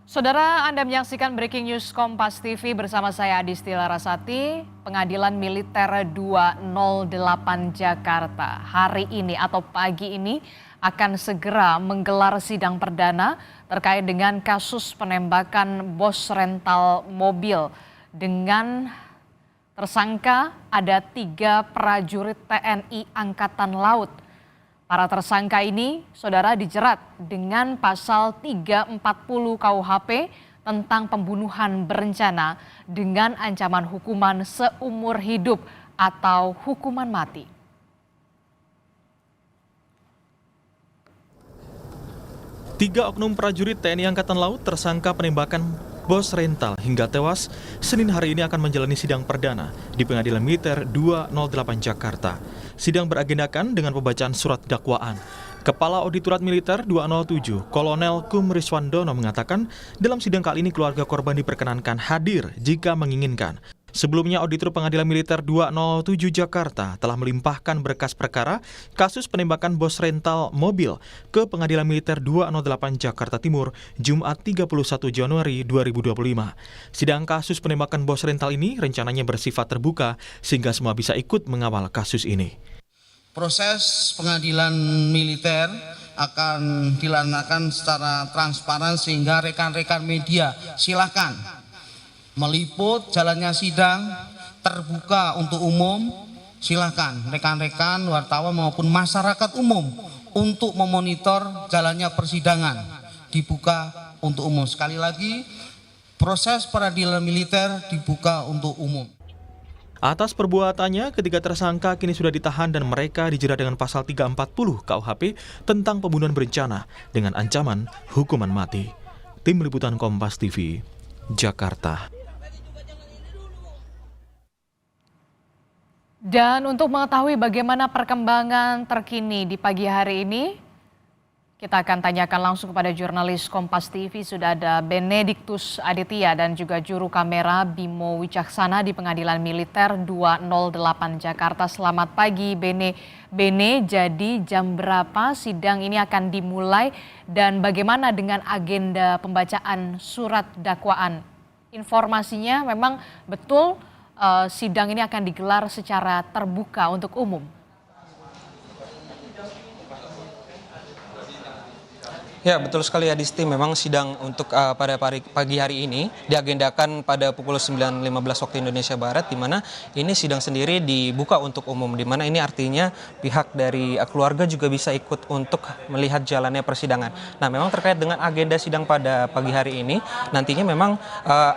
Saudara, Anda menyaksikan Breaking News Kompas TV bersama saya Adisti Larasati. Pengadilan Militer 208 Jakarta hari ini atau pagi ini akan segera menggelar sidang perdana terkait dengan kasus penembakan bos rental mobil. Dengan tersangka ada 3 prajurit TNI Angkatan Laut. Para tersangka ini, saudara, dijerat dengan pasal 340 KUHP tentang pembunuhan berencana dengan ancaman hukuman seumur hidup atau hukuman mati. Tiga oknum prajurit TNI Angkatan Laut tersangka penembakan bos rental hingga tewas Senin hari ini akan menjalani sidang perdana di Pengadilan Militer 208 Jakarta. Sidang beragendakan dengan pembacaan surat dakwaan. Kepala Auditorat Militer 207, Kolonel Kum Riswandono mengatakan dalam sidang kali ini keluarga korban diperkenankan hadir jika menginginkan. Sebelumnya, Auditor Pengadilan Militer 207 Jakarta telah melimpahkan berkas perkara kasus penembakan bos rental mobil ke Pengadilan Militer 208 Jakarta Timur, Jumat 31 Januari 2025. Sidang kasus penembakan bos rental ini rencananya bersifat terbuka sehingga semua bisa ikut mengawal kasus ini. Proses pengadilan militer akan dilaksanakan secara transparan sehingga rekan-rekan media silakan meliput jalannya sidang terbuka untuk umum. Silakan rekan-rekan wartawan maupun masyarakat umum untuk memonitor jalannya persidangan dibuka untuk umum. Sekali lagi, proses peradilan militer dibuka untuk umum. Atas perbuatannya, ketiga tersangka kini sudah ditahan dan mereka dijerat dengan pasal 340 KUHP tentang pembunuhan berencana dengan ancaman hukuman mati. Tim Liputan Kompas TV, Jakarta. Dan untuk mengetahui bagaimana perkembangan terkini di pagi hari ini, kita akan tanyakan langsung kepada jurnalis Kompas TV. Sudah ada Benediktus Aditya dan juga juru kamera Bimo Wicaksana di Pengadilan Militer 208 Jakarta. Selamat pagi Bene. Bene, jadi jam berapa sidang ini akan dimulai dan bagaimana dengan agenda pembacaan surat dakwaan? Informasinya memang betul sidang ini akan digelar secara terbuka untuk umum. Ya, betul sekali Adisti. Memang sidang untuk pada pagi hari ini diagendakan pada pukul 9.15 waktu Indonesia Barat, di mana ini sidang sendiri dibuka untuk umum, di mana ini artinya pihak dari keluarga juga bisa ikut untuk melihat jalannya persidangan. Nah, memang terkait dengan agenda sidang pada pagi hari ini, nantinya memang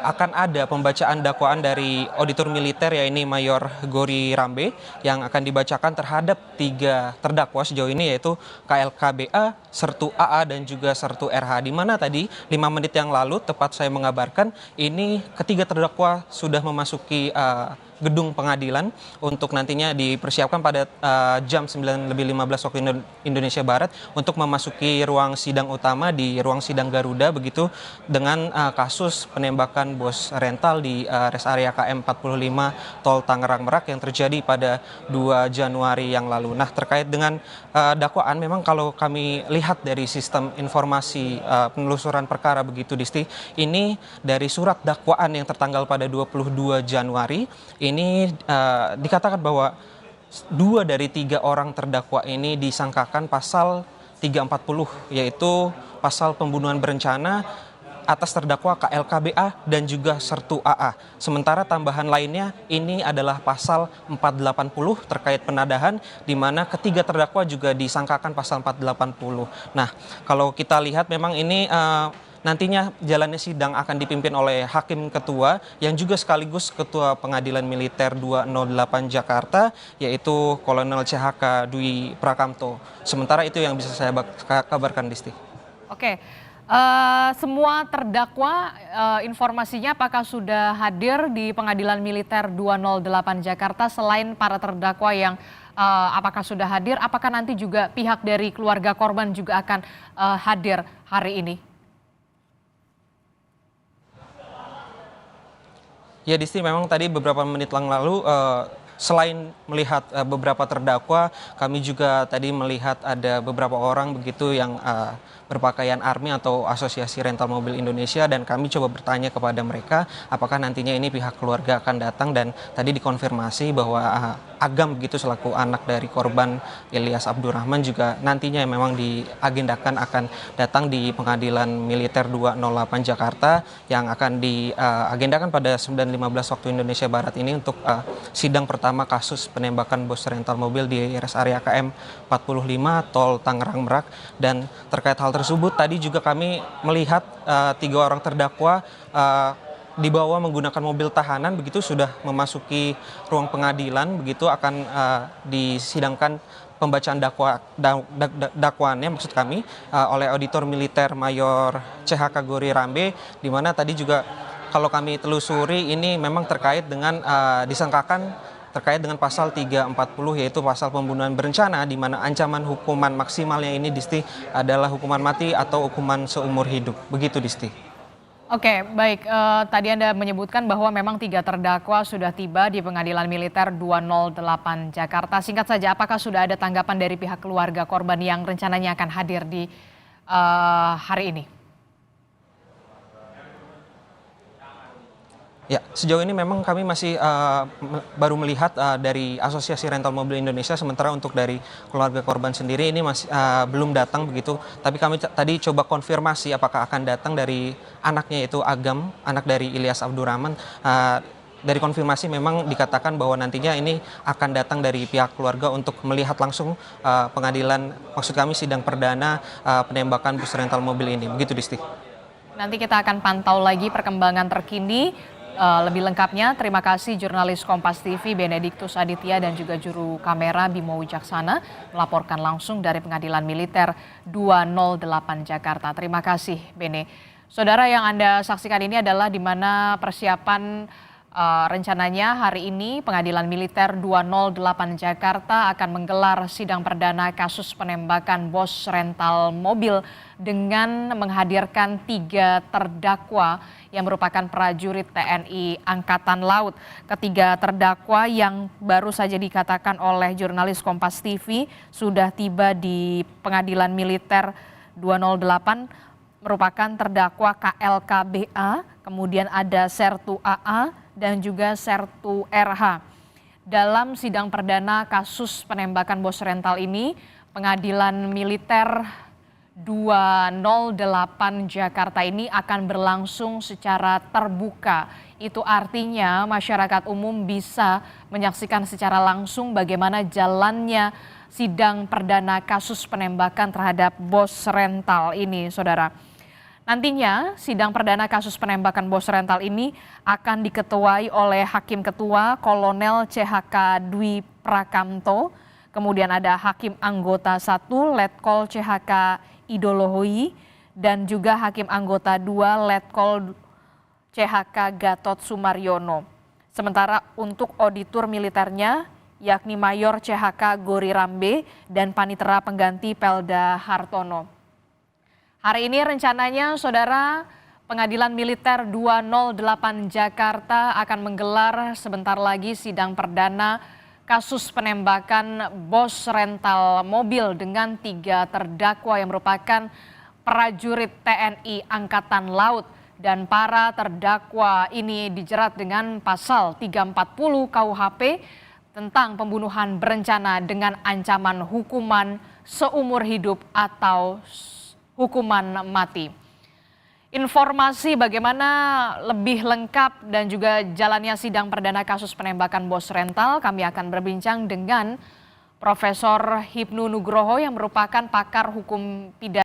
akan ada pembacaan dakwaan dari Auditor Militer, yaitu Mayor Gori Rambe, yang akan dibacakan terhadap 3 terdakwa sejauh ini, yaitu KLKBA, Sertu AA, dan juga Sertu RH, di mana tadi 5 menit yang lalu tepat saya mengabarkan ini ketiga terdakwa sudah memasuki gedung pengadilan untuk nantinya dipersiapkan pada jam 9:15 waktu Indonesia Barat untuk memasuki ruang sidang utama di ruang sidang Garuda, begitu dengan kasus penembakan bos rental di rest area KM 45 Tol Tangerang Merak yang terjadi pada 2 Januari yang lalu. Nah, terkait dengan dakwaan, memang kalau kami lihat dari sistem informasi penelusuran perkara begitu Disti, ini dari surat dakwaan yang tertanggal pada 22 Januari ini dikatakan bahwa 2 dari 3 orang terdakwa ini disangkakan pasal 340, yaitu pasal pembunuhan berencana atas terdakwa KLKBA dan juga Sertu AA. Sementara tambahan lainnya ini adalah pasal 480 terkait penadahan, di mana ketiga terdakwa juga disangkakan pasal 480. Nah, kalau kita lihat memang ini nantinya jalannya sidang akan dipimpin oleh Hakim Ketua yang juga sekaligus Ketua Pengadilan Militer 208 Jakarta, yaitu Kolonel CHK Dwi Prakamto. Sementara itu yang bisa saya kabarkan, Disti. Oke, semua terdakwa informasinya apakah sudah hadir di Pengadilan Militer 208 Jakarta? Selain para terdakwa yang apakah sudah hadir, apakah nanti juga pihak dari keluarga korban juga akan hadir hari ini? Ya, Disti, memang tadi beberapa menit yang lalu selain melihat beberapa terdakwa, kami juga tadi melihat ada beberapa orang begitu yang berpakaian ARMY atau Asosiasi Rental Mobil Indonesia, dan kami coba bertanya kepada mereka apakah nantinya ini pihak keluarga akan datang, dan tadi dikonfirmasi bahwa Agam begitu selaku anak dari korban Ilyas Abdurrahman juga nantinya memang diagendakan akan datang di Pengadilan Militer 208 Jakarta yang akan diagendakan pada 9.15 waktu Indonesia Barat ini untuk sidang pertama kasus penembakan bos rental mobil di rest area KM 45 Tol Tangerang Merak. Dan terkait hal tersebut tadi juga kami melihat 3 orang terdakwa dibawa menggunakan mobil tahanan begitu sudah memasuki ruang pengadilan, begitu akan disidangkan pembacaan dakwaannya maksud kami oleh auditor militer Mayor CHK Gori Rambe, di mana tadi juga kalau kami telusuri ini memang terkait dengan disangkakan terkait dengan pasal 340 yaitu pasal pembunuhan berencana, di mana ancaman hukuman maksimalnya ini Disti adalah hukuman mati atau hukuman seumur hidup. Begitu Disti. Oke, baik. Tadi Anda menyebutkan bahwa memang 3 terdakwa sudah tiba di Pengadilan Militer 208 Jakarta. Singkat saja, apakah sudah ada tanggapan dari pihak keluarga korban yang rencananya akan hadir di hari ini? Ya, sejauh ini memang kami masih baru melihat dari Asosiasi Rental Mobil Indonesia, sementara untuk dari keluarga korban sendiri ini masih belum datang begitu. Tapi kami tadi coba konfirmasi apakah akan datang dari anaknya yaitu Agam, anak dari Ilyas Abdurrahman. Dari konfirmasi memang dikatakan bahwa nantinya ini akan datang dari pihak keluarga untuk melihat langsung pengadilan, maksud kami sidang perdana penembakan bus rental mobil ini. Begitu Disti. Nanti kita akan pantau lagi perkembangan terkini. Lebih lengkapnya, terima kasih jurnalis Kompas TV Benediktus Aditya dan juga juru kamera Bimo Wijaksana melaporkan langsung dari Pengadilan Militer 208 Jakarta. Terima kasih Bene. Saudara, yang Anda saksikan ini adalah di mana persiapan rencananya hari ini Pengadilan Militer 208 Jakarta akan menggelar sidang perdana kasus penembakan bos rental mobil dengan menghadirkan 3 terdakwa yang merupakan prajurit TNI Angkatan Laut. Ketiga terdakwa yang baru saja dikatakan oleh jurnalis Kompas TV sudah tiba di Pengadilan Militer 208 merupakan terdakwa KLKBA, kemudian ada Sertu AA, dan juga Sertu RH. Dalam sidang perdana kasus penembakan bos rental ini, Pengadilan Militer 208 Jakarta ini akan berlangsung secara terbuka. Itu artinya masyarakat umum bisa menyaksikan secara langsung bagaimana jalannya sidang perdana kasus penembakan terhadap bos rental ini, saudara. Nantinya sidang perdana kasus penembakan bos rental ini akan diketuai oleh Hakim Ketua Kolonel CHK Dwi Prakamto, kemudian ada Hakim Anggota 1 Letkol CHK Idolohoi, dan juga Hakim Anggota 2 Letkol CHK Gatot Sumaryono. Sementara untuk auditor militernya yakni Mayor CHK Gori Rambe dan Panitera Pengganti Pelda Hartono. Hari ini rencananya saudara Pengadilan Militer 208 Jakarta akan menggelar sebentar lagi sidang perdana kasus penembakan bos rental mobil dengan 3 terdakwa yang merupakan prajurit TNI Angkatan Laut, dan para terdakwa ini dijerat dengan pasal 340 KUHP tentang pembunuhan berencana dengan ancaman hukuman seumur hidup atau hukuman mati. Informasi bagaimana lebih lengkap dan juga jalannya sidang perdana kasus penembakan bos rental, kami akan berbincang dengan Profesor Hipnu Nugroho yang merupakan pakar hukum pidana